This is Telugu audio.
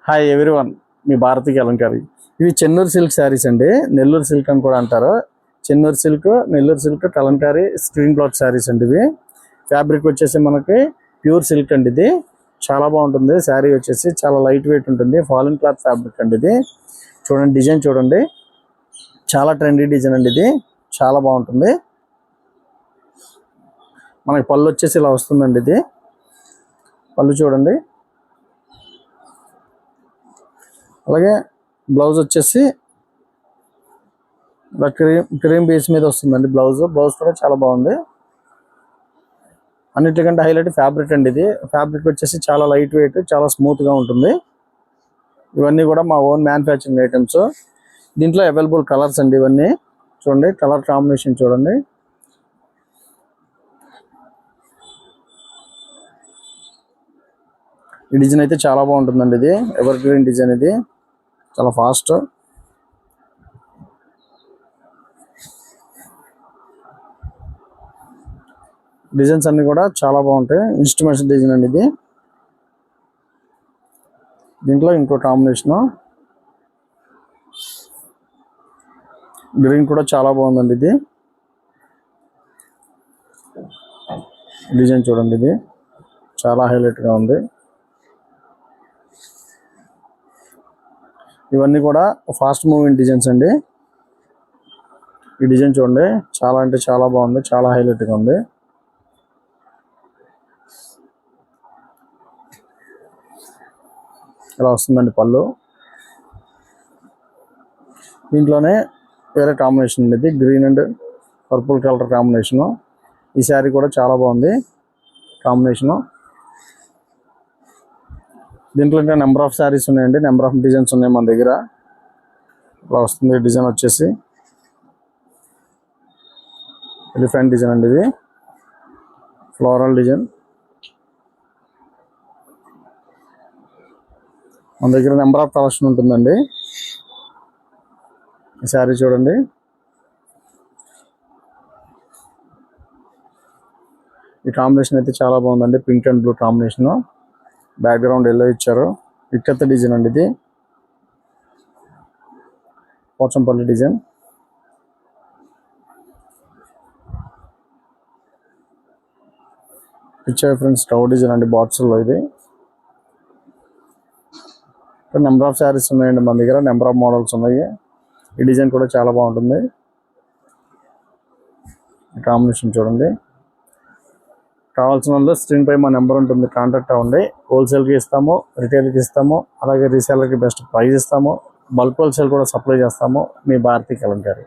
హాయ్ ఎవ్రీవన్, మీ భారతి కలంకారి. ఇవి చెన్నూరు సిల్క్ శారీస్ అండి. నెల్లూరు సిల్క్ అని కూడా అంటారు. Chennur silk, Nellore silk, Kalamkari screen cloth saris అండి. ఇవి ఫ్యాబ్రిక్ వచ్చేసి మనకి ప్యూర్ సిల్క్ అండి. ఇది చాలా బాగుంటుంది. శారీ వచ్చేసి చాలా లైట్ వెయిట్ ఉంటుంది. ఫాలిన్ క్లాత్ ఫ్యాబ్రిక్ అండి. ఇది చూడండి, డిజైన్ చూడండి, చాలా ట్రెండీ డిజైన్ అండి. ఇది చాలా బాగుంటుంది. మనకి పళ్ళు వచ్చేసి ఇలా వస్తుందండి. ఇది పళ్ళు చూడండి. అలాగే బ్లౌజ్ వచ్చేసి క్రీమ్ బేస్ మీద వస్తుందండి. బ్లౌజ్ కూడా చాలా బాగుంది. అన్నిటికంటే హైలైట్ ఫ్యాబ్రిక్ అండి. ఇది ఫ్యాబ్రిక్ వచ్చేసి చాలా లైట్ వెయిట్, చాలా స్మూత్ గా ఉంటుంది. ఇవన్నీ కూడా మా ఓన్ మ్యానుఫ్యాక్చరింగ్ ఐటమ్స్. దీంట్లో అవైలబుల్ కలర్స్ అండి. ఇవన్నీ చూడండి, కలర్ కాంబినేషన్ చూడండి. ఈ డిజైన్ అయితే చాలా బాగుంటుందండి. ఇది ఎవర్ గ్రీన్ డిజైన్. ఇది చాలా ఫాస్ట్. డిజైన్స్ అన్ని కూడా చాలా బాగుంటాయి. ఇన్స్ట్రుమెంట్స్ డిజైన్ అండి. ఇది దీంట్లో ఇంకో కాంబినేషన్ గ్రీన్ కూడా చాలా బాగుందండి. ఇది డిజైన్ చూడండి, ఇది చాలా హైలైట్ గా ఉంది. ఇవన్నీ కూడా ఫాస్ట్ మూవింగ్ డిజైన్స్ అండి. ఈ డిజైన్ చూడండి, చాలా అంటే చాలా బాగుంది, చాలా హైలైట్ గా ఉంది. ఇలా వస్తుందండి పళ్ళు. దీంట్లోనే వేరే కాంబినేషన్ ఉంది. ఇది green and purple colour combination. ఈ శారీ కూడా చాలా బాగుంది కాంబినేషను. దీంట్లో ఇంకా నెంబర్ ఆఫ్ శారీస్ ఉన్నాయండి, నెంబర్ ఆఫ్ డిజైన్స్ ఉన్నాయి మన దగ్గర. ఇలా వస్తుంది డిజైన్ వచ్చేసి ఎలిఫెంట్ డిజైన్ అండి. ఇది ఫ్లోరల్ డిజైన్. మన దగ్గర నెంబర్ ఆఫ్ కలెక్షన్ ఉంటుందండి. ఈ శారీ చూడండి, ఈ కాంబినేషన్ అయితే చాలా బాగుందండి. Pink and blue combination, background yellow ఇచ్చారు. ఇక్కత్త డిజైన్ అండి. ఇది పోచంపల్లి డిజైన్. ఇచ్చే ఫ్రెండ్స్ స్టవ్ డిజైన్ అండి, బాక్స్లో. ఇది నెంబర్ ఆఫ్ శారీస్ ఉన్నాయండి మన దగ్గర, నెంబర్ ఆఫ్ మోడల్స్ ఉన్నాయి. ఈ డిజైన్ కూడా చాలా బాగుంటుంది. కాంబినేషన్ చూడండి. కావాల్సిన వాళ్ళు స్క్రీన్ పై మా నెంబర్ ఉంటుంది, కాంటాక్ట్ అవ్వండి. హోల్సేల్కి ఇస్తాము, రిటైల్కి ఇస్తాము, అలాగే రీసేలర్కి బెస్ట్ ప్రైస్ ఇస్తాము. బల్క్ హోల్సేల్ కూడా సప్లై చేస్తాము. మీ భారతి కలంకారీ.